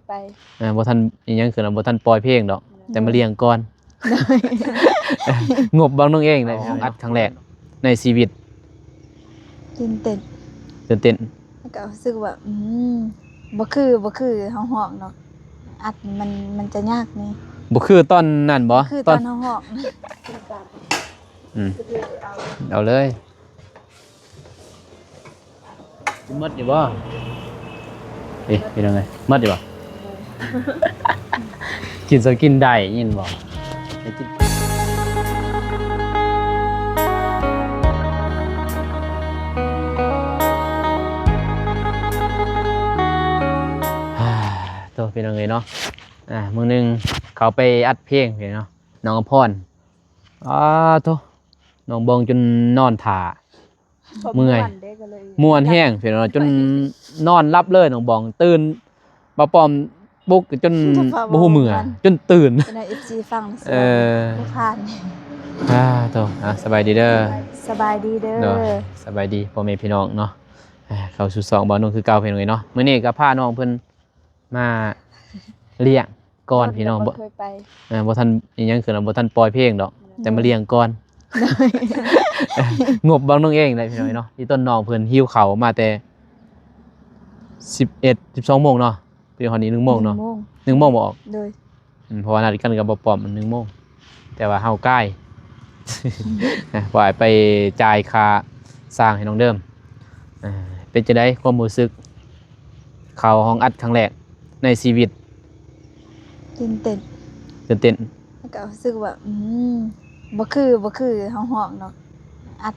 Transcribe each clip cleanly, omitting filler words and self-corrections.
ไปบ่ทันอีหยังคือบ่ทันปล่อยเพลงดอกแต่มาเลี้ยงก่อนงบบางน้องเองเลยอัดครั้งแรกในชีวิตตื่นเต้นแล้วก็รู้สึกว่าบ่คือเฮาฮ้องดอกอัดมันจะยากนี่บ่คือตอนนั้นบ่คือตอนเฮาฮ้องเอาเลยหมดอยู่บ่เอ๊ะเป็นยังไงหมดอยู่บ่กินซะกินได้ยินบ่ให้กินตัวเป็นยังไงเนาะมื้อนึงเขาไปอัดเพลงเห็นเนาะน้องอภรโตน้องบองจนนอนถ่าเมื่อยม่วนแห้งเห็นเนาะจนนอนรับเลยน้องบองตื่นบ่ปอมปลุกจนบ่ฮู้มื้อจนตื่นใน FC ฟังบ่ผ่านโตสบายดีเด้อสบายดีเด้อสบายดีพ่อแม่พี่น้องเนาะเข้าสู่2บ่าวน้องคือเก่าเพิ่นเนาะมื้อนี้ก็พาน้องเพิ่นมาเลี้ยงก่อนพี่น้องบ่ทันอีหยังคือบ่ทันปล่อยเพลงดอกแต่มาเลี้ยงก่อนงบบางน้องเองเลยพี่น้องเนาะที่ต้นน้องเพิ่นหิวข้าวมาแต่11 12 โมงเนาะไปฮอดนี้1 โมงเนาะ1 โมงบ่ออกโดยเพราะว่านัดกันกับบ่ปอมมัน1 โมงแต่ว่าเฮาใกล้ปล่อยไปจ่ายค่าสร้างให้น้องเดิมเป็นจังได๋ความรู้สึกเข้าห้องอัดครั้งแรกในชีวิตตื่นเต้นแล้วก็รู้สึกว่าบ่คือเฮาฮ้องดอกอัด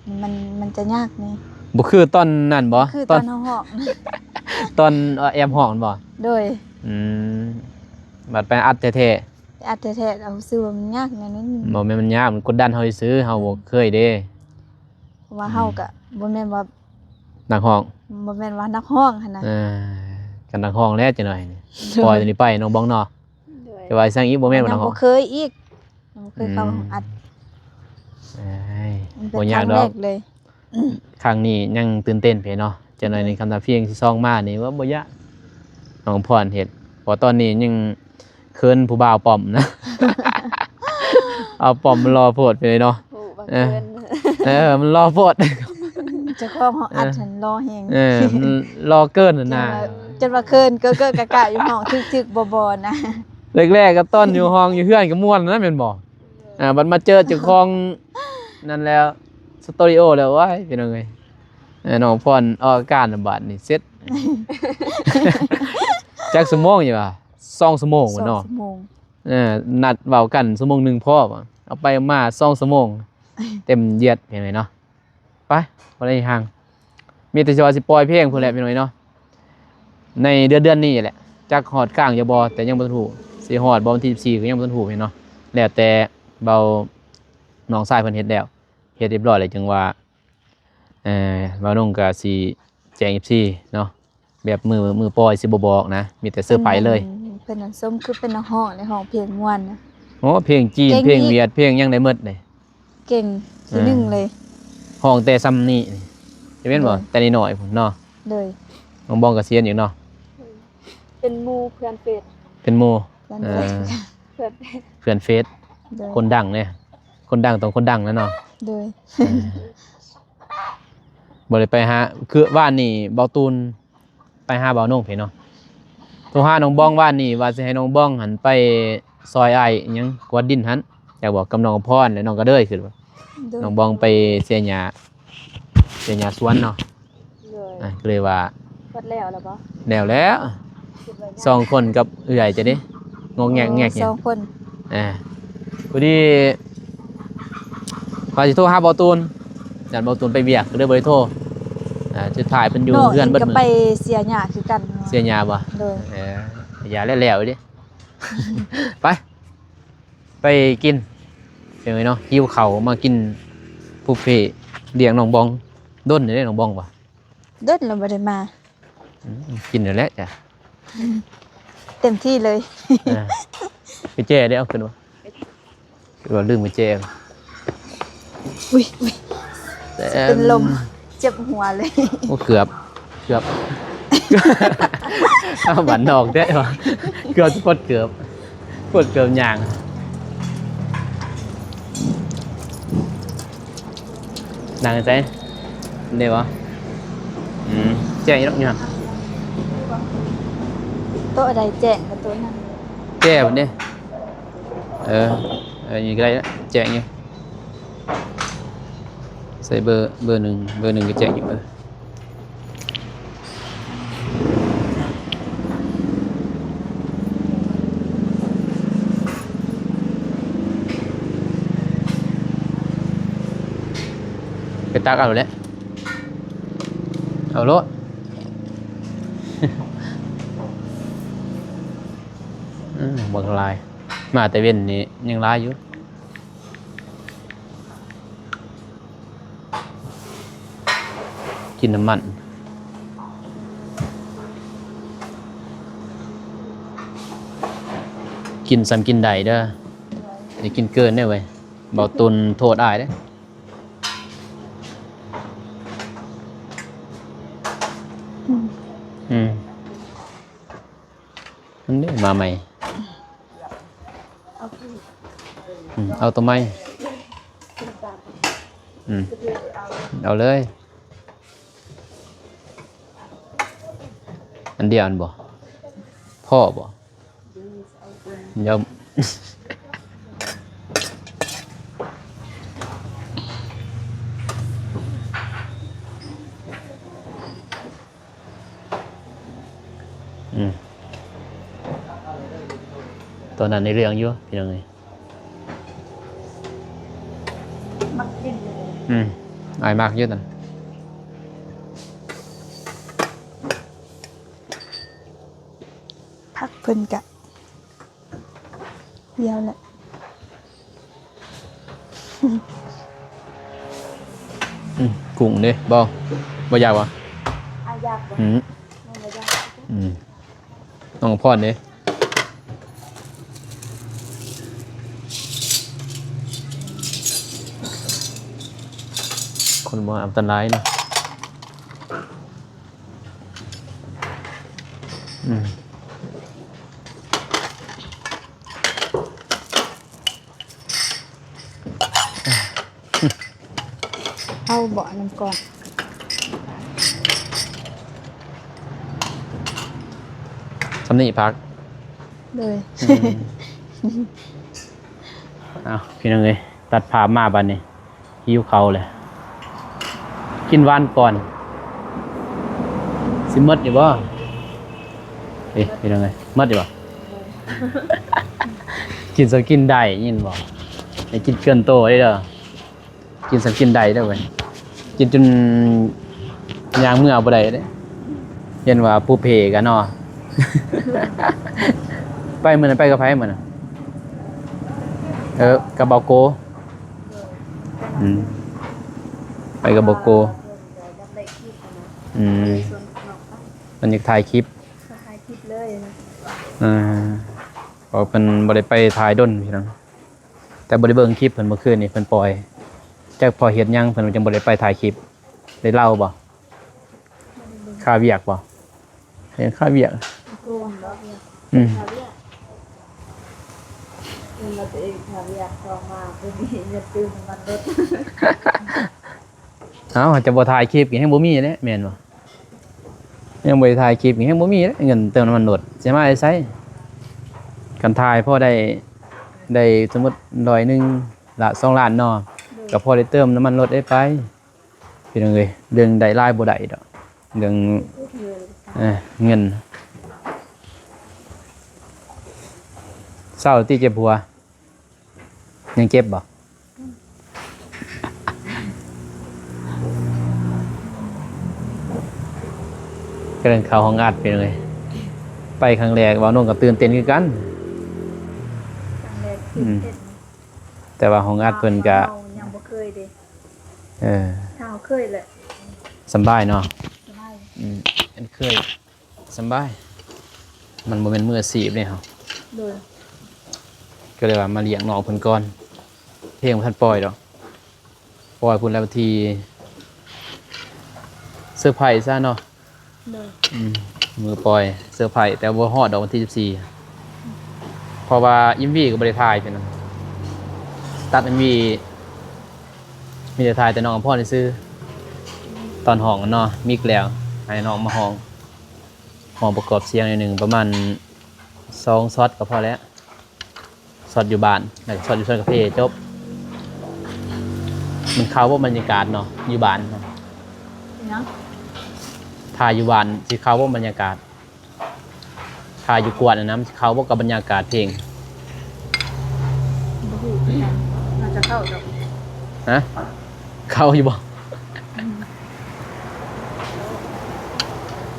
มันจะยากนี่บ่คือตอนนั้นบ่คือตอนเฮาฮ้องตอนแอมฮ้องบ่โดยบัดไปอัดแท้ๆอัดแท้ๆเอารู้สึกว่ามันยากแน่นิดนึงบ่แม่นมันยากมันกดดันเฮาซื่อเฮาบ่เคยเด้เพราะว่าเฮาก็บ่แม่นว่านักฮ้องบ่แม่นว่านักฮ้องหั่นน่ะกันนักฮ้องแล้วจังหน่อยปล่อยตัวนี้ไปน้องบ้องเนาะแต่ว่าซั่งอีกบ่แม่นว่านักฮ้องบ่เคยอีกบ่เคยเข้าห้องอัดบ่ยากดอกครั้งนี้ยังตื่นเต้นเพิ่นเนาะจังหน่อยในคำถามเพียงที่2มานี่ว่าบ่ยากน้องพรเฮ็ดเพราะตอนนี้ยังเคินผู้บ่าวป้อมนะเอาป้อมมันรอโพดไปเลยเนาะมันรอโพดเจ้าของห้องอัดฉันรอแฮงมันรอเกินน่ะจนว่าเคินเก้อกะๆอยู่ห้องทึกๆบ่ๆนะแรกๆก็ต้นอยู่ห้องอยู่เฮือนก็ม่วนนะแม่นบ่บัดมาเจอเจ้าของนั่นแล้วสตูดิโอแล้วว้ายพี่น้องเอ้ยน้องพรออกอาการบัดนี่เสร็จจักชั่วโมงอยู่ว่ะ2 ชั่วโมงเนาะนัดเว้ากันชั่วโมงนึงพอเอาไปมา2 ชั่วโมงเต็มเหยียดเห็นไหมเนาะไปบ่ได้ห่างมีแต่ว่าสิปล่อยเพลงพุ่นแหละพี่น้องเนาะในเดือนนี้แหละจักฮอดกลางอย่าบ่แต่ยังบ่ทันฮู้สิฮอดบ่วันที่14ก็ยังบ่ทันฮู้เนาะแล้วแต่เบาน้องชายเพิ่นเฮ็ดแล้วเฮ็ดเรียบร้อยแล้วจังว่าเบาน้องก็สิแจ้ง FC เนาะแบบมือปล่อยสิบ่บอกนะมีแต่เซอร์ไพรส์เลยเพิ่นส้มคือเป็นนักร้องในห้องเพลงม่วนนะโอ้เพลงจีนเพลงเวียดเพลงยังได้หมดเลยเก่งที่1เลยห้องแต่ซ้ำนี่จะแม่นบ่แต่น้อยๆพุ่นเนาะเลยน้องบองก็เซียนอยู่เนาะเป็นหมู่เพื่อนเฟซเป็นหมู่เพื่อนเฟซคนดังเนี่ยคนดังต้องคนดังแล้วเนาะเลยบ่ได้ไปหาคือว่านนี่เบาตูนไปหาเบาน้องเพิ่นเนาะโทรหาน้องบ้องว่านนี่ว่าสิให้น้องบ้องหันไปซอยอ้ายอิหยังกวาดดินหันอยากบอกกับน้องพรและน้องก็เด้ยคือว่าน้องบ้องไปเสียหญ้าสวนเนาะก็เลยว่าวัดแล้วบ่แล้ว2 คนกับเอื้อยจะดิงงแงกเนี่ย2 คนพอดีพอสิโทรหาเบาตูนยันเบาตูนไปเวียกก็เลยบ่ได้โทรสุดท้ายเพิ่นอยู่เพื่อนเบิดมื้อก็ไปเสียหญ้าคือกันเสียหญ้าบ่หญ้าแล้วๆดิไปกินเป็นไงเนาะหิวข้าวมากินบุฟเฟ่ต์เลี้ยงน้องบองด้นได้น้องบองบ่ด้นแล้วบ่ได้มากินแล้วแหละจ้ะเต็มที่เลยไปแจ้ได้เอาขึ้นบ่คือว่าลืมไปแจ้อุ๊ยเป็นลมเจ็บหัวเลยโอ้เกือบ เอาบันนอกได้ปะเกือบปวดเกือบยางนั่งใจเนี่ยวะแจ้งอีกแล้วเนี่ย โต๊ะใดแจ้งกับโต๊ะนั้น แจ้แบบนี้อย่างไรนะแจ้งอยู่ใส่เบอร์หนึ่งก็แจ้งอยู่ไปตักเอาเลยเอาโลดบางลายมาแต่เว้นนี่ยังลายอยู่กินน้ำมันกินซ้ำกินใดเด้ออย่ากินเกินได้เว้ยเบาตุนโทษอายเด้ออันนี้มาใหม่เอาตัวไม่เอาเลยอันเดียวอันบ่พ่อบ่เดี๋ยวตอนนั้นในเรื่องอยู่พี่น้องเอ้ยมักกินอายมากเยอะนั่นพักเพิ่นกะเดียวแหละกุ้งเด้บ่ยาวอ่ะอยากบ่น้องพรเด้คนบ่อันตรายนะเอาเบาะน้ำก่อนสำนีพักเลยเอาพี่น้องเอ้ยตัดภาพมาบัดนี้หิวเขาเลยกินหวานก่อนสิมดอยู่บ่พี่น้องเอ้ยมดอยู่บ่ กินสักกินได้ยินบ่ไอ้กินเกินโตได้เด้อกินสักกินได้เด้อเว้ยกินจนยางเมื่อบ่ได้เด้เห็นว่าผู้เพกันเนาะ ไปมื้อนั้นไปกับไผมื้อน่ะกับเบาโกไปกับเบาโกมันอยากถ่ายคลิปเลยพอเพิ่นบ่ได้ไปถ่ายดนพี่น้องแต่บ่ได้เบิ่งคลิปเพิ่นเมื่อคืนนี่เพิ่นปล่อยจักพอเฮ็ดหยังเพิ่นจังบ่ได้ไปถ่ายคลิปได้เล่าบ่ค่าเวียกบ่เห็นค่าเวียกเราตัวเองทำอยากต่อมาเพื่อมีเงินตื้มมันลดจะบ่ถ่ายคลิปยังบ่มีเด้แม่นบ่ยังบ่ได้ถ่ายคลิปยังบ่มีเด้เงินเติมน้ำมันลดสิมาใช้กันถ่ายพอได้สมมุติ100,000ละ2 ล้านเนาะก็พอได้เติมน้ำมันลดได้ไปพี่น้องเอ้ยเรื่องได้รายบ่ได้ดอกเรื่องเงินเศร้าที่เจ็บหัวยังเจ็บบ่ก็เดินเข้าห้องอัดไปเลยไปครั้งแรกว่าน้องก็ตื่นเต้นคือกันแต่ว่าห้องอัดเพิ่นก็ยังบ่เคยเด้เฮาเคยแหละสบายเนาะสบายอันเคยสบายมันบ่แม่นมืออาชีพนี่เฮาก็เลยว่ามาเลี้ยงน้องเพิ่นก่อนเพลงบ่ทันปล่อยดอกปล่อยพุ่นแล้วทีเซอร์ไพรส์ซะเนาะ มือปล่อยเซอร์ไพรส์แต่ว่าฮอดดอกวันที่14เพราะว่าอิมวีก็บ่ได้ถ่ายเป็นตัดอิมวีมีแต่ถ่ายแต่น้องกับพ่อนี่ซื้อตอนห้องเนาะมิกแล้วให้น้องมาห้องประกอบเสียงหนึ่งประมาณ2ช็อตก็พอแล้วช็อตอยู่บ้านแล้วก็ช็อตอยู่ซอยคาเฟ่จบมันเข้าว่าบรรยากาศเนาะอยู่บ้านเนาะ เนาะ ถ่ายอยู่บ้านสิเข้าว่าบรรยากาศถ่ายอยู่กวดนะสิเข้าว่ากับบรรยากาศเพลง บ่ฮู้คือกันน่าจะเข้าดอก ฮะเข้าอยู่บ่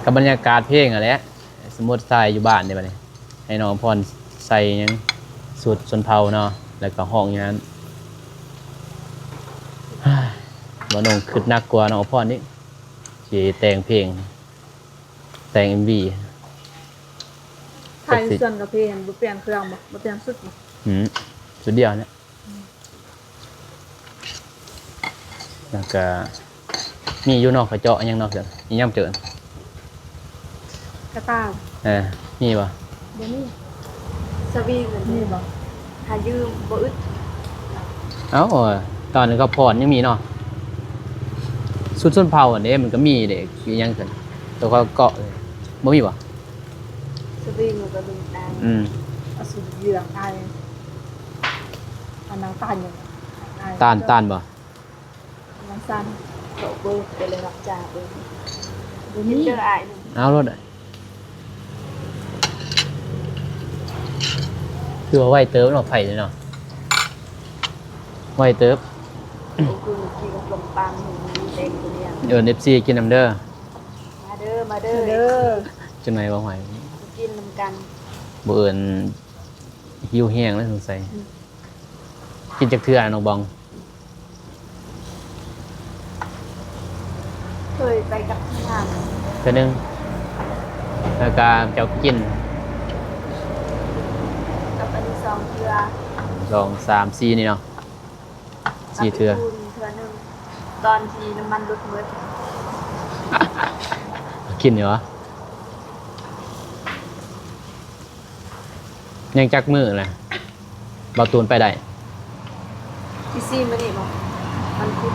กับบรรยากาศเพลงอะไรสมมติใส่อยู่บ้านเนี่ยบัดนี้ให้น้องพรใส่หยังสูตรชนเผ่าเนาะแล้วก็ห้องอย่างนั้นบ่น้องคิดหนักกว่าน้องพรนี่สิแต่งเพลงแต่ง MV ถ่ายส่วนกับเพลงบ่เปลี่ยนเครื่องบ่เปลี่ยนสุดบ่ สุดเดียวเนี่ยแล้วก็มีอยู่นอกกระเจาะยังนอกเกินยังเจอก ระตา มีป่ะ บ่มีสวีเหมือนนี่บ่หายืมบ่อึด เอ้าตอนนี้ก็พรยังมีเนาะสุดส้นเผาอันนี้มันก็มีเด็กยังเกินแต่ก็เกาะเลยบ่มีป่ะ สวีมันก็ดึงตาเอาสุดเหลืองอายอันนางตานอยู่ ต้านป่ะ นางซันโตเบิกไปเลยรับจ่าเบิกบ่มีเจออายนึง เอารถคือว่าไหวเติบเนาะไผ่เลยเนาะไหวเติบ โอ้คือกินกับลมปังมีเด็กตัวเนี้ย FC กินน้ำเด้อ มาเด้อ จังไหนบ่ไหว กินนำกัน บ่เอิ้นหิวแห้งแล้วสงสัยกินจักเทื่อน้องบอง เคยไปกับทาง เทื่อนึงแล้วก็เจ้ากิน กับอันที่2เทื่อ 2 3 4นี่เนาะ4เทื่อ เทื่อนึงตอนที่น้ำมันลดหมด กินอยู่วะยังจักมือแหละเบาตูนไปได้ พี่ซีมานี่บ่มันคือ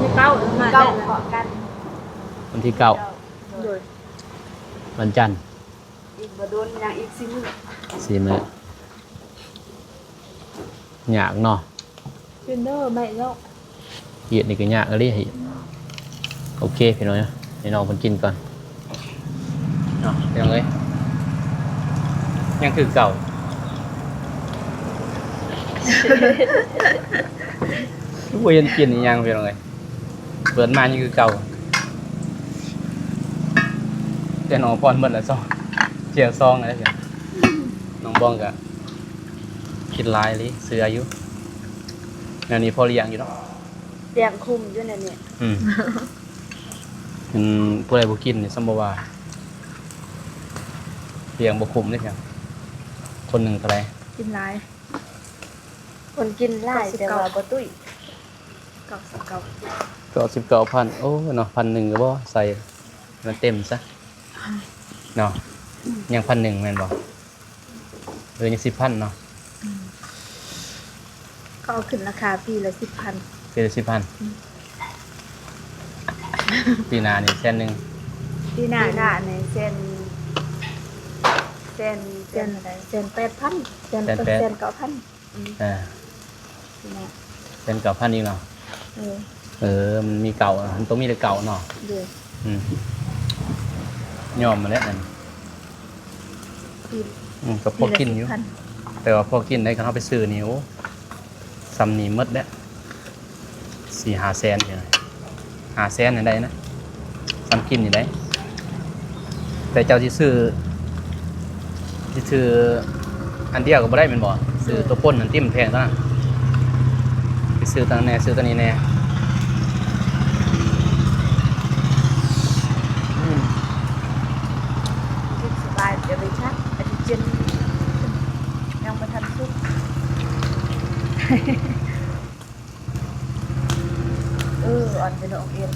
มีเก้าเกาะกัน วันที่เก้า โดย วันจันทร์ อีกบ่โดนอย่างอีก4มื้อ 4 มื้ออยากเนาะ กินเด้อไม่แล้ว เหยียดนี่ก็ยากเลยเหยียดโอเคพี่น้อยนะให้น้องคนกินก่อนเนาะพี่น้องเอ้ยยังคือเก่า บ่ยังกินอีหยังพี่น้องเอ้ยเปิดมายังคือเก่าแต่น้องพรหมดแล้วซองเจียวซองอะไรเสียน้องบ้องก็คิดหลายเลยเสืออยู่งานนี้พอเลี้ยงอยู่เนาะ เตียงคุมอยู่นั่นนี่ ผู้ใดบ่กินนี่ซัมบ่ว่าเลี้ยงบ่คุ้มเลยครับคนหนึงเท่าไหร่ กินหลายคนกินหลายแต่ว่าบ่ตุ้ย99 ก็19,000โอ้เนาะ1,000ก็บ่ใส่มันเต็มซะเนาะยัง1,000แม่นบ่ยัง10,000เนาะ ก็เอาขึ้นราคาปีละ 10,000 ปีละ10,000ปีหน้านี่100,000 ปีหน้าในเส้นอะไรเส้น8,000เส้น9,000 ปีหน้า 9,000อีกเนาะ มันมีเก่ามันต้องมีแต่เก่าเนาะ เด้อย อมมาแล้วนั่น ปี ก็พอกินอยู่ 10,000 แต่ว่าพอกินได้ก็เอาไปซื้อนี่โอ้ซ้ำนี่หมดแล้ว4-5 แสนเนี่ย5 แสนนี่ได้นะซ้ำกินนี่ได้ แต่เจ้าที่ซื้ออันเดียวก็บ่ได้แม่นบ่ซื้อตัวป่นอันที่มันแพงเท่านั้นไปซื้อตัวนั้นแน่ซื้อตัวนี้แน่สบายจะไปชักอาทิตย์เจนยังบ่ทันสุกอ่อนไปดอกเอ็น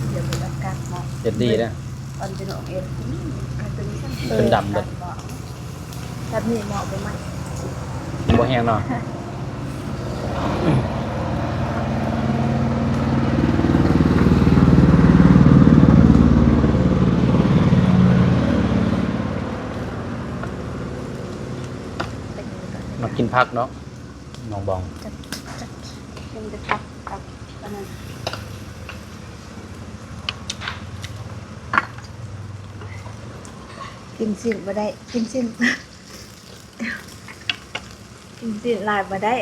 เดี๋ยวเป็นอากาศเหมาะ เจ็ดดีนะ อันเป็นของเอ็นอันเป็นสั้น เป็นดำเบิด แบบนี้เหมาะไปไหม บ่แห้งเนาะมากินพักเนาะน้องบอง เป็นจะพักกับอันนั้น กินสิ้นบ่ได้กินสิ้น กินสิ้นหลายบ่ได้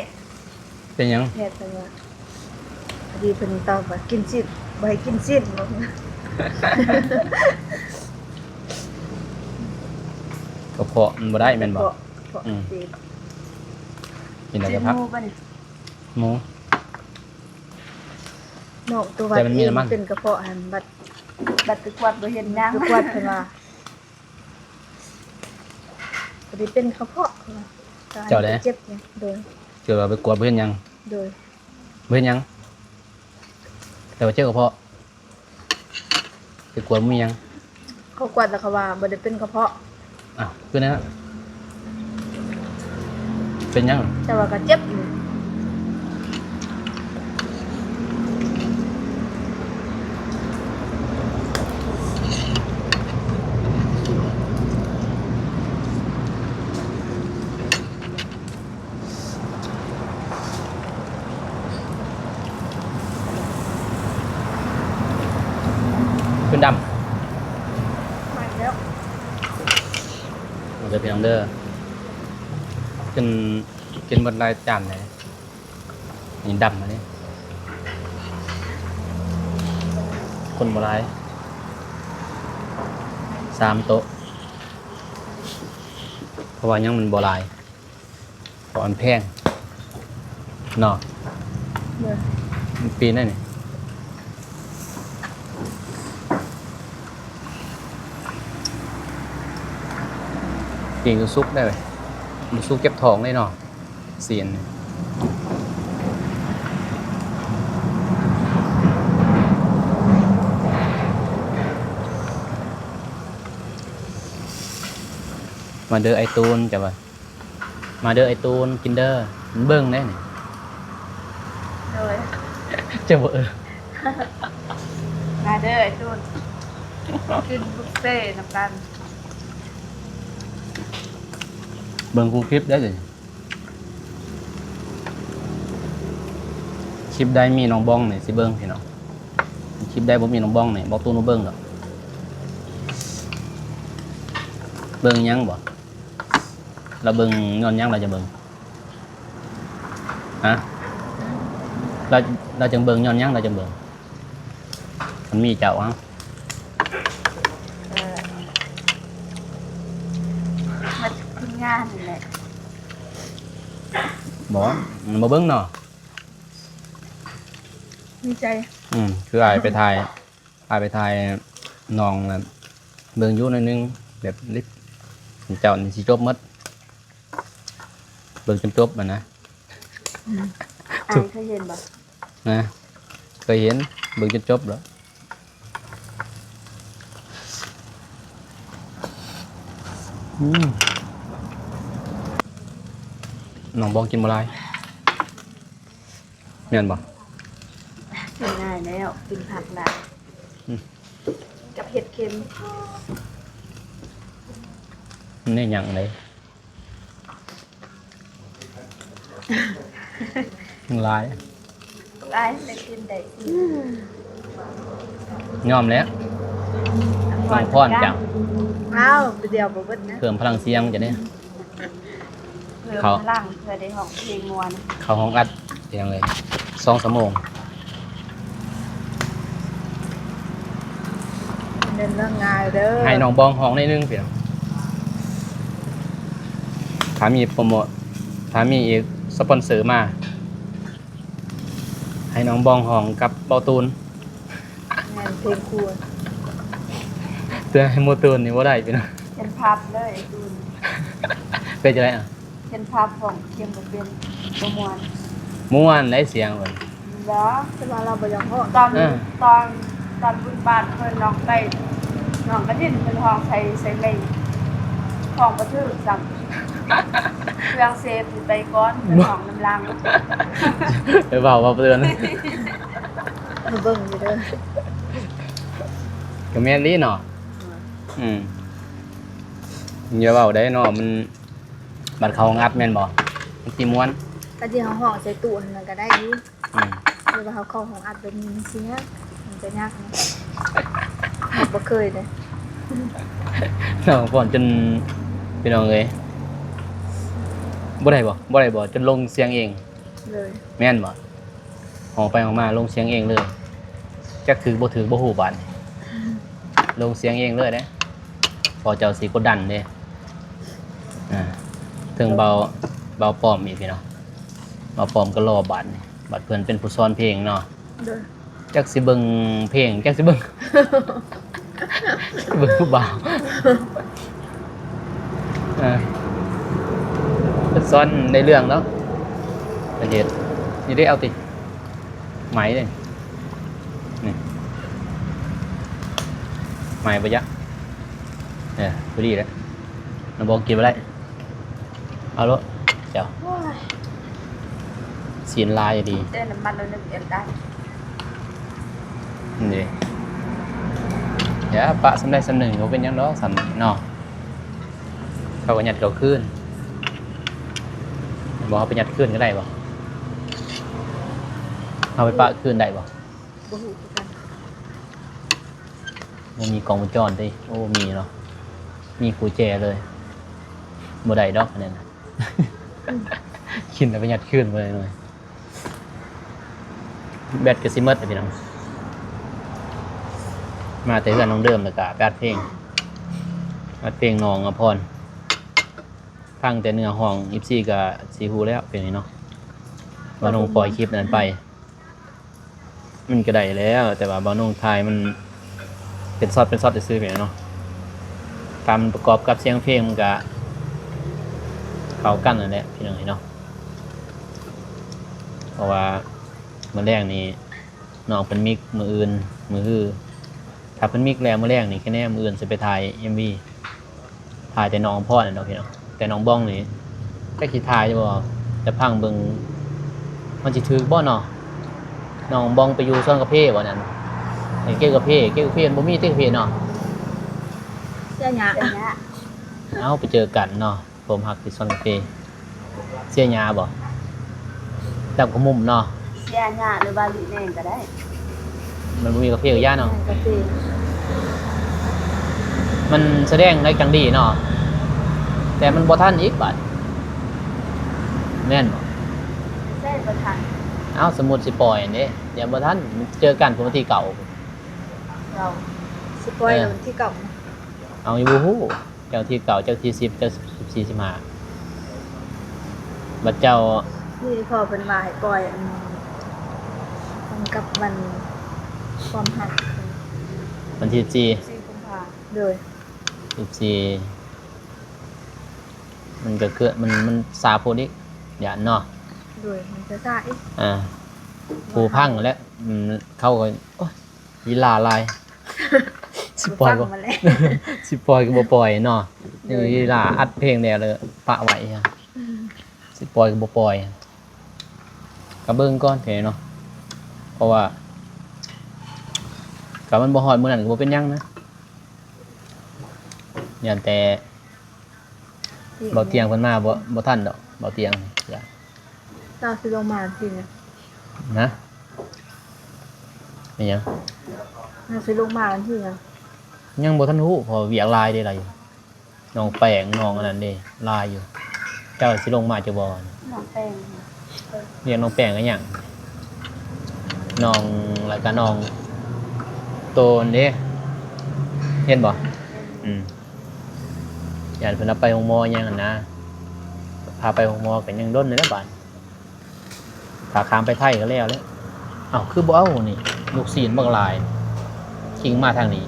เป็นหยัง แพทย์เพิ่นว่าพอดีเพิ่นตอบว่ากินสิ้นบ่ให้กินสิ้นบ่ กระเพาะมันบ่ได้แม่นบ่ เพราะสิ กินได้ เจ็ ก็ ด พัก โมป่ะเนี่ย หมู นอกตัววัด แต่มันมี เอง น้ำมัน เป็นกระเพาะหันบัด บัตรกวาดบ่เห็นยัง กระปวดเพิ่นว่าพอดีเป็นกระเพาะเพิ่นว่า เจ้าได้ เจ็บเนี่ยโดย เจอไปกวดบ่เห็นหยัง โดย บ่เห็นหยัง แต่ว่าเจ็บกระเพาะไปกวดบ่มีหยัง เขากวาดแล้วเขาว่าบ่ได้เป็นกระเพาะ อ้าวคือนะเป็นหยัง แต่ว่าก็เจ็บอยู่ เป็นดำ มาแล้ว มันจะเป็นอังเดอร์กินบนรายจานเลยนี่ดำอันนี้คนโบราณ3 โต๊ะเพราะว่ายังมันโบราณเพราะมันแพงเนาะ เด้อ มันปีนั่นนี่ปีกซุกได้เลยมันซุกเก็บทองได้เนาะเสียนนี่มาเด้อไอตูนจ้ะบ่มาเด้อไอตูนกินเด้อมันเบิ่งได้นี่ โดย จะบ่มาเด้อไอ้ตูนกินบุฟเฟ่ต์น้ำกัน เบิ่งกูคลิปได้สิคลิปได้มีน้องบ้องนี่สิเบิ่งพี่น้องคลิปได้บ่มีน้องบ้องนี่บ่ตูนบ่เบิ่งดอกเบิ่งหยังบ่เราเบิ่งย้อนหยังเราจะเบิ่งฮะเราจะเบิ่งย้อนหยังเราจะเบิ่งมันมีเจ้าฮะ มาทำงานนี่แหละ บ่มันบ่เบิ่งเนาะ มีใจ คืออายไปถ่ายน้องน่ะเบิ่งอยู่หน่อยนึงแบบลิฟเจ้านี่สิจบหมดเบิ่งจนจบอ่ะนะ อายเคยเห็นบ่ นะเคยเห็นเบิ่งจนจบแล้วน้องบองกินบ่หลายแม่นบ่ กินง่ายแล้วกินผักหลายกับเห็ดเค็ม มันนี่หยังไดมันหลาย หลายได้กินได้ ยอมแล้วน้องพรจัง อ้าวไปเดียวบ่เบิดนะ เพิ่มพลังเสียงจะได้ เพิ่ม เขา พลังเพื่อได้ห้องเพลงมวน เข้าห้องอัดเสียงเลย2 ชั่วโมง เดินเรื่องง่ายเด้อ ให้น้องบองห้องในนึงพี่น้องถ้ามีโปรโมทถ้ามีอีกสปอนเซอร์มาให้น้องบองห้องกับเบาตูน งานเพลงครู เตือนให้โมตูนนี่บ่ได้พี่น้อง เห็นภาพเลยไอ้ตูน เป็นจังไดอ่ะ เห็นภาพของเค็มบ่เป็นบ่มวน ม่วนได้เสียงเพิ่น แล้ว แต่ว่าเราบ่อยากฮ้อ ตอน เออ ตอน ตอนบุญบ้านเพิ่นน้องไปน้องก็ดิ้นเป็นห้องใส่ไม่ห้องบ่ถือซ้ํเครื่องเซฟไปก่อนเป็นห้องน้ำลัง ไปเบาเตือน มาเบิ่งอยู่เด้อ ก็แม่นลีเนาะอย่าเบาได้เนาะมันบัดเขางัดแม่นบ่มันสิม้วน ก็ที่เขาห่อใส่ตู้นั่นก็ได้อยู่หรือว่าเขาเข้าของอัดเป็นเสียมันจะยากนะบ่เคยเลย น้องพ่อนจนพี่น้องเอ้ยบ่ได้บ่จนลงเสียงเอง เลย แม่นบ่ออกไปออกมาลงเสียงเองเลยจักถือบ่ถือบ่ฮู้บาดลงเสียงเองเลยเด้พอเจ้าสิกดดันเด้ถึงเบาปลอมอีกพี่เนาะเบาปลอมก็รอบาดนี่บัดเพิ่นเป็นผู้สอนเพลงเนาะ เลย จักสิเบิ่งเพลงจักสิเบิ่ง เบิ่งผู้บ่าวเพิ่นสอนในเรื่องเนาะประเทศนี่ได้เอาติไหมเลยนี่ไหมบ่ยะพอดีแล้วน้องบอกกินบ่ได้เอาโลดเจ้าสีนลายดี เต้นน้ำมันนึงเอ็มได้ นี่เดี๋ยวปะสำได้สำหนึ่งเขาเป็นยังดอกสำเนาะเขาก็ยัดเขาขึ้นบอกเขาไปยัดขึ้นก็ได้บ่เอาไปปะขึ้นได้บ่ บ่ฮู้คือกัน มันมีกล่องวงจรติโอ้มีเนาะมีกุญแจเลยบ่ได้ดอกอันนั้นน่ะ กินแล้วไปยัดขึ้นไปเลยหน่อยแบตก็สิหมดพี่น้องมาแต่เพื่อนน้องเดิมแล้วก็แบตเพลงน้องอภรฟังแต่เนื้อห้อง24ก็สิฮู้แล้วเป็นไงเนาะว่าน้องปล่อยคลิปนั้นไป มันก็ได้แล้ว แต่ว่าบ่น้องทายมันเป็นซอดซื่อๆไปเนาะตามประกอบกับเสียงเพลงมันก็เข้ากันนั่นแหละพี่น้องเนาะเพราะว่ามื้อแรกนี่น้องเพิ่นมิกมื้ออื่นมื้อฮือถ้าเพิ่นมิกแล้วมื้อแรกนี่แค่แน่มื้ออื่นสิไปถ่าย MV ถ่ายแต่น้องพ่อนั่นเนาะพี่น้องแต่น้องบ้องนี่ก็สิถ่ายอยู่บ่จะพังเบิ่งมันสิถึกบ่เนาะน้องบ้องไปอยู่ซ่อนกาแฟบ่นั่นไอ้เก้กาแฟบ่มีเต้กาแฟเนาะ เสียหยะ อย่างเงี้ย เอาไปเจอกันเนาะผมหักที่ซ่อนกาแฟเสียหยาบ่จับขมุมเนาะ เสียหน้าหรือว่าลีแน่ก็ได้ มันบ่มีกาแฟกับย่าเนาะ กาแฟ มันแสดงได้จังดีเนาะแต่มันบ่ทันอีกบัดแม่นบ่ ใช่ประธาน เอ้าสมมุติสิปล่อยอันนี้เดี๋ยวบ่ทันเจอกันวันที่เก่า เรา สิปล่อยแล้ววันที่เก่านะ เอาอยู่บ่ฮู้เจ้าที่เก่าเจ้าที่10เจ้า14 15บัดเจ้า ที่พ่อเพิ่นว่าให้ปล่อยมันกับมันความหัก วันที่ 4 กุมภา เลย 14มันก็เกิดมันซาโพดอีกอย่าเนาะ เลยมันจะซ่าอีก ผู้พังแล้วเข้าก็โอ๊ยยีลาลาย สิปล่อยบ่ ฟังมาแล้ว สิปล่อยก็บ่ปล่อยเนาะยีลาอัดเพลงแล้วเลยปะไว้ฮะสิปล่อยก็บ่ปล่อยก็เบิ่งก่อนแค่เนาะเพราะว่าก็มันบ่ฮอดมื้อนั้นก็บ่เป็นหยังนะยันแต่เบาเตียงเพิ่นมาบ่ทันดอกเบาเตียงอย่า เราสิลงมาสิเนี่ย นะเป็นหยัง เราสิลงมาที่เนี่ย ยังบ่ทันฮู้เพอเวียกลายได้ล่ะอยู่น้องแป้งน้องอันนั้นเด้ลายอยู่ เจ้าสิลงมาจะบ่ น้องแป้ง เรียกน้องแป้งก็หยังน้องแล้วก็น้องโตนเด้เห็นบ่ญาติเพิ่นเอาไปโรงหมอหยังหั่นนะพาไปโรงหมอก็ยังดนเลยนะบาดถ้าข้ามไปไทยก็แล้วแหละอ้าวคือบ่เอานี่ลูกศีลบักหลายคิงมาทางนี้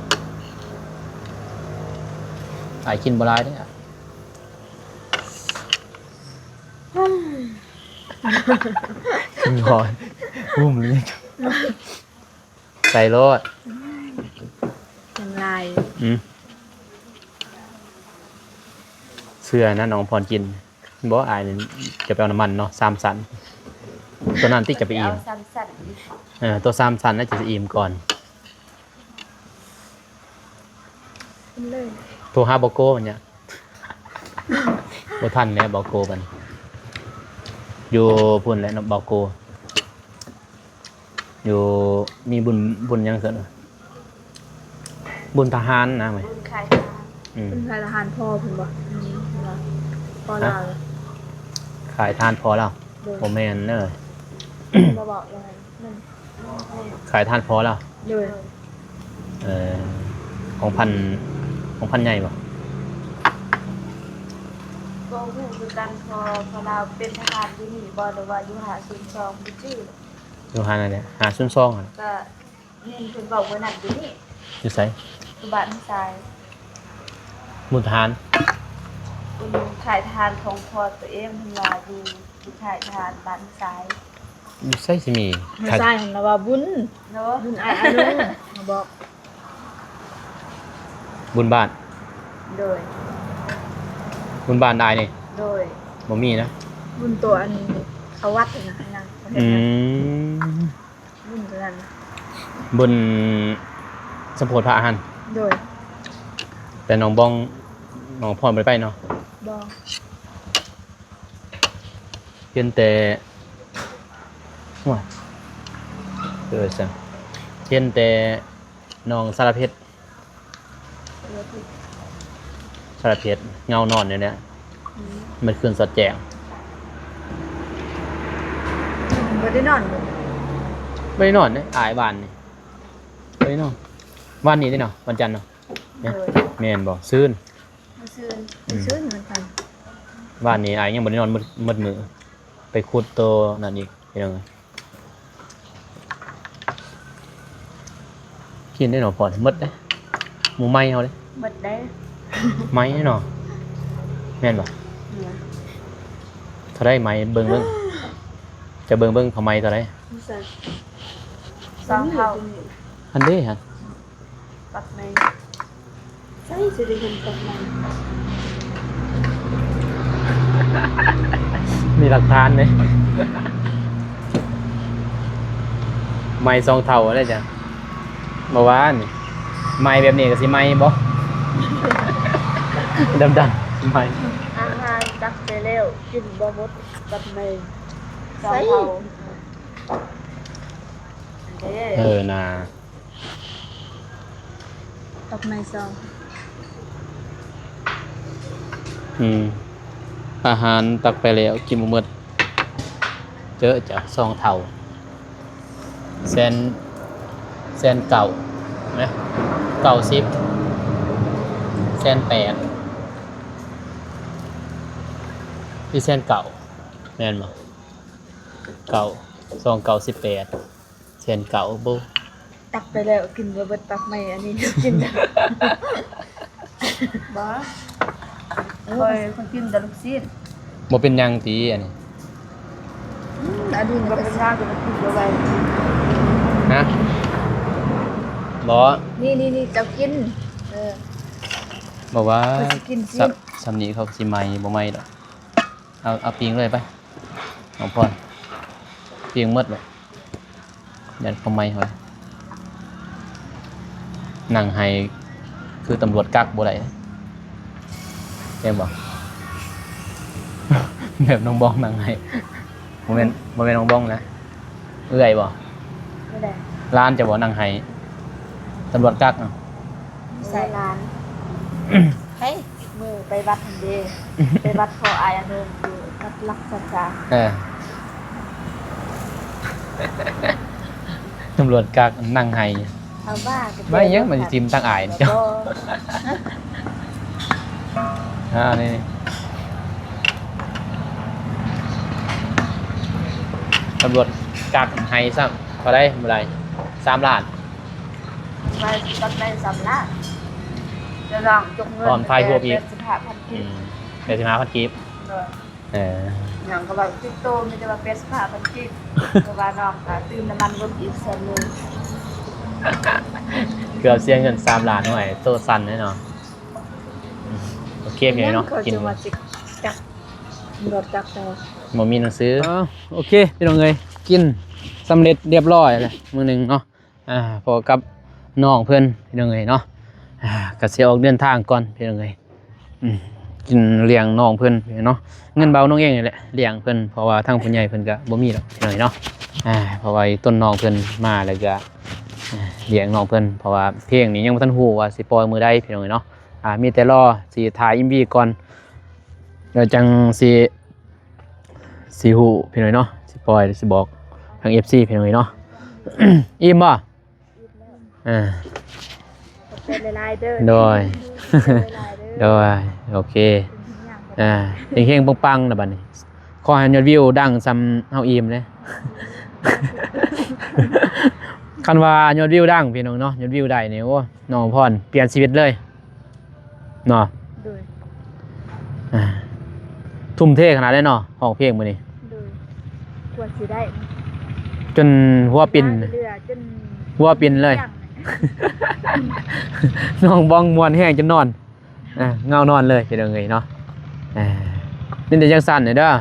ไอ้กินบ่หลายเด้อ กินก่อนอุ้มเลยใส่รถ เสื้อนะน้องพรกินบ่อายนี่จะไปเอาน้ำมันเนาะ3 สันตัวนั้นที่จะไปอิ่ม เอาสั้น ตัว3 สันน่าจะอิ่มก่อน เลย โทรหาบอกโก้มันเนี่ยบ่ทันแล้วบอกโก้มันอยู่พุ่นแหละเนาะบอกโก้อยู่มีบุญยังเกิดบุญทหารนะไหม ๆบุญขายทาน เป็นทหารพ่อเพิ่นบ่พ่อลาว ขายทานพอแล้วโมแมนเนอะ บ่บอกยังไงนั่น ขายทานพอแล้ว เลย ของพันใหญ่ป่ะ บ่ฮู้คือกันพอเราเป็นทหารที่นี่บ่หรือว่าอยู่หาศูนย์สองบ่ชื่อ อยู่หาอะไรเนี่ยหาซุนซองอ่ะ ก็เห็นเพิ่นบอกว่านั่นอยู่นี่ อยู่ไส อยู่บ้านทราย บุญทหาร คุณขายทานของพอตัวเองเพิ่นว่าอยู่ขายทานบ้านทราย อยู่ไสสิมี ไม่ใช่นะว่าบุญ เนาะ บุญอายอานุมาบอก บุญบ้าน โดย บุญบ้านได้นี่ โดย บ่มีนะ บุญตัวอันเขาวัดเลยนะนางประเทศ อื นั้น ม บุญตัวนั้น บุญสมโพธิพระอาหาร โดย แต่น้องบ้องน้องพรไปเนาะ บอก เพียงแต่ว่าซะเพียงแต่น้องสารเพชรสารเพชรเงานอนเนี่ยมันคืนสอดแจง บ่ได้นอนบ่ ไม่ได้นอนเนี่ยอายบ้านนี่ไม่ได้นอนวันนี้ได้เนาะวันจันทร์เนาะเนี่ย โดย แม่นบอกซื่น มื้อซื่น ซื้อเหมือนกัน บ้านนี้อายยังบ่ได้นอนมืดมือไปขุดโตนั่นอีกยังไงกินได้เนาะพอดมืดเด้หมูไหม้เฮาเด้ หมดได้ ไหม้เนาะแม่นบ่ เนี่ย เท่าได้ไหม้เบิ่งจะเบิ่งเขาไหม้เท่าได ใช่ สองเท่า อันเด้ฮะ ปักใน ใช่สิได้เห็นกับมัน มีหลักฐานเด้ไหม้2 เท่าได้จ้ะเมื่อวานนี่ไหม้แบบนี้ก็สิไหม้บ่ ดำๆไหม้ อาหารตักไปแล้วกินบ่หมดกับในสองเท่าเด้ น่ะ กับไม้ซอง อาหารตักไปแล้วกินบ่หมดเจอจ้ะ2 เท่าแสนเก่านะ90แสน8ที่แสนเก่าแม่นบ่เก่า2 9 18แสนเก่าบ่ ตักไปแล้วกินบ่เบิดตักไม่อันนี้กินได้ บ่คนกินแต่ลูกชิ้น บ่เป็นหยังติอันนี้ อันนี้ ก็ ก็ เป็นชาติก็กินบ่ไหว ฮะบ่ นี่เจ้ากินบอกว่า เขาสิกินสิ สำนีเขาสิไหม่บ่ไหม่ดอกเอาปิงเลยไปน้องพรปิงหมดเลยยันเขาไหม่เฮานั่งให้คือตำรวจกักบ่ได้แม่นบ่ แบบน้องบ้องนั่งให้บ่แม่นน้องบ้องนะเอื้อยบ่ ไม่ได้ ร้านจะบ่นั่งให้ตำรวจกักเนาะ ใส่ร้านเฮ้ยมือไปวัดทันเดไปวัดพออายอนุอยู่วัดลักษณะ เออ ตำรวจกักนั่งให้ เอาบ้า ไม่ยังมันสิทิมตั้งอายนี่เจ้านี่ตำรวจกักให้ซ้ำเท่าได้เมื่อไร3 ล้าน มาตัดในสำลักจะลองจกเงิน ตอนไฟพวกอีก 85,000กิ เดี๋ยวสิมาพันกีบอย่างก็แบบติ๊กโตมีแต่ว่า85,000กิเพราะว่าน้องก็ตื่นน้ำมันรถอีกแสนนึง เกือบเสียเงิน3ล้านหน่อยโตสั่นแน่นอนโอเคพี่เนาะ เขา กิน จะมาจิกจักรถจักรแต่ว่า บ่มีหนังสือโอเคพี่น้องเอ้ยกินสำเร็จเรียบร้อยเลยมื้อหนึงเนาะพอกับน้องเพิ่นพี่น้องเอ้ยเนาะก็สิออกเดินทางก่อนพี่น้องเอ้ยกินเลี้ยงน้องเพิ่นเนาะเงินเบาน้องเองนี่แหละเลี้ยงเพิ่นเพราะว่าทางผู้ใหญ่เพิ่นก็บ่มีหรอกพี่น้องเอ้ยเนาะเพราะว่าต้นน้องเพิ่นมาแล้วก็เลี้ยงน้องเพิ่นเพราะว่าเพลงนี้ยังบ่ทันฮู้ว่าสิปล่อยมื้อใดพี่น้องเอ้ยเนาะมีแต่รอสิถ่าย MV ก่อนเดี๋ยวจังสิฮู้พี่น้องเอ้ยเนาะสิปล่อยสิบอกทาง FC พี่น้องเอ้ยเนาะ อิ่มบ่เป็นลายๆเด้อ โดย เด้อ โดยโอเคเฮงๆปังๆนะบัดนี้ขอให้ยอดวิวดังซ้ำเฮาอิ่มเลย คันว่ายอดวิวดังพี่น้องเนาะยอดวิวได้นี่โอ้น้องพรเปลี่ยนชีวิตเลยเนาะ โดย ทุ่มเทขนาดได้เนาะห้องเพลงมื้อนี้ โดยกว่าสิได้ จนหัวปิ่น เรือจน หัวปิ่นเลย น้องบ้องมวนแห้งจนนอนเงานอนเลยพี่น้องเอ้ยเนาะนี่แต่จังสั่นเด้อ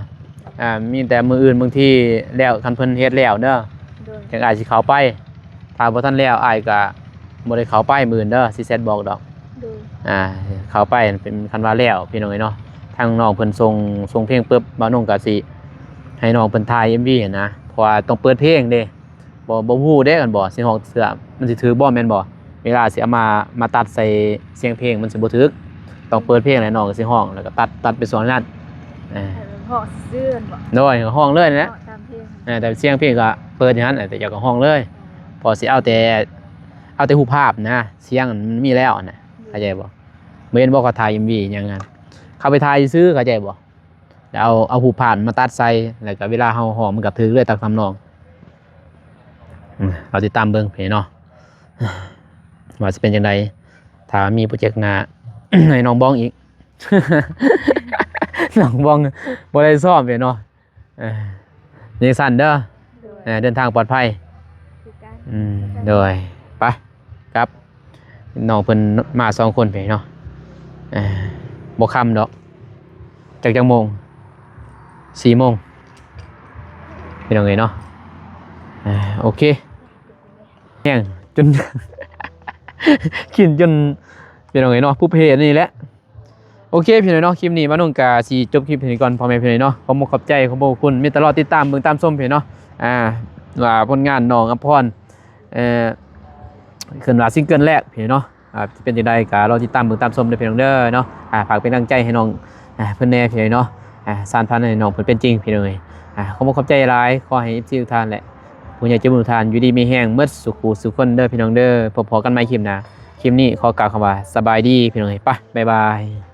มีแต่มืออื่นบางทีแล้วคันเพิ่นเฮ็ดแล้วเด้อ โดย จังอาจสิเข้าไปถ้าบ่ทันแล้วอ้ายก็บ่ได้เข้าไปมื้อเด้อสิเซตบอกดอก โดย เข้าไปเป็นคันว่าแล้วพี่น้องเอ้ยเนาะทางน้องเพิ่นส่งเพลงปึ๊บบ่าวน้องก็สิให้น้องเพิ่นถ่าย MV หั่นนะเพราะว่าต้องเปิดเพลงเด้บ่ฮู้เด้กันบ่สิฮ้องเสื้อมันสิถือบ่แม่นบ่เวลาสิเอามาตัดใส่เสียงเพลงมันสิบ่ถึกต้องเปิดเพลงให้น้องก็สิฮ้องแล้วก็ตัดไปส่วนนั้นเหาะซื่อนบ่ โดยห้องเลยนะ ตามเพลง แต่เสียงเพลงก็เปิดอย่างนั้นแต่อยากก็ห้องเลยพอสิเอาแต่รูปภาพนะเสียงมันมีแล้วนะเข้าใจบ่เม่นบ่เขาถ่าย MV อย่างนั้นเข้าไปถ่ายซื้อเข้าใจบ่แล้วเอารูปภาพมาตัดใส่แล้วก็เวลาเฮาห้องมันก็ถึกเลยตามทำนองเราติดตามเบิ่งพี่เนาะว่าสิเป็นจังไดถ้ามีโปรเจกต์หน้า ให้น้องบ้องอีก น้องบ้องบ่ได้ซ้อมพี่เนาะยังสั่นเด้อเดินทางปลอดภัยโดยไปครับน้องเพิ่นมา2คนไปเนาะบ่ค่ำดอกจักโมง4 โมงเป็นยังไงเนาะโอเคแห้งจน กินจนเป็นยังไงเนาะผู้เพจนี่แหละโอเคพี่น้องเนาะคลิปนี้มานุ่งกาสีจบคลิปนี้ก่อนพ่อแม่พี่น้องเนาะขอบใจขอบคุณมีตลอดติดตามเบิ่งตามส้มพี่น้องเนาะว่าผลงานน้องอภรขึ้นว่าซิงเกิลแรกพี่น้องเนาะจะเป็นจังไดก็รอติดตามเบิ่งตามส้มเด้อพี่น้องเด้อเนาะฝากเป็นกำลังใจให้น้องเพิ่นแน่พี่น้องเนาะสานพันให้น้องเพิ่นเป็นจริงพี่น้องเอ้ยขอบใจหลายขอให้ FC ทุกท่านแหละผู้ใหญ่ใจบุญทุกท่านอยู่ดีมีแห้งเมื่อสุขสุขคนเด้อพี่น้องเด้อพบกันใหม่คลิปหน้าคลิปนี้ขอกล่าวคำว่าสบายดีพี่น้องเอ้ยไปบ๊ายบาย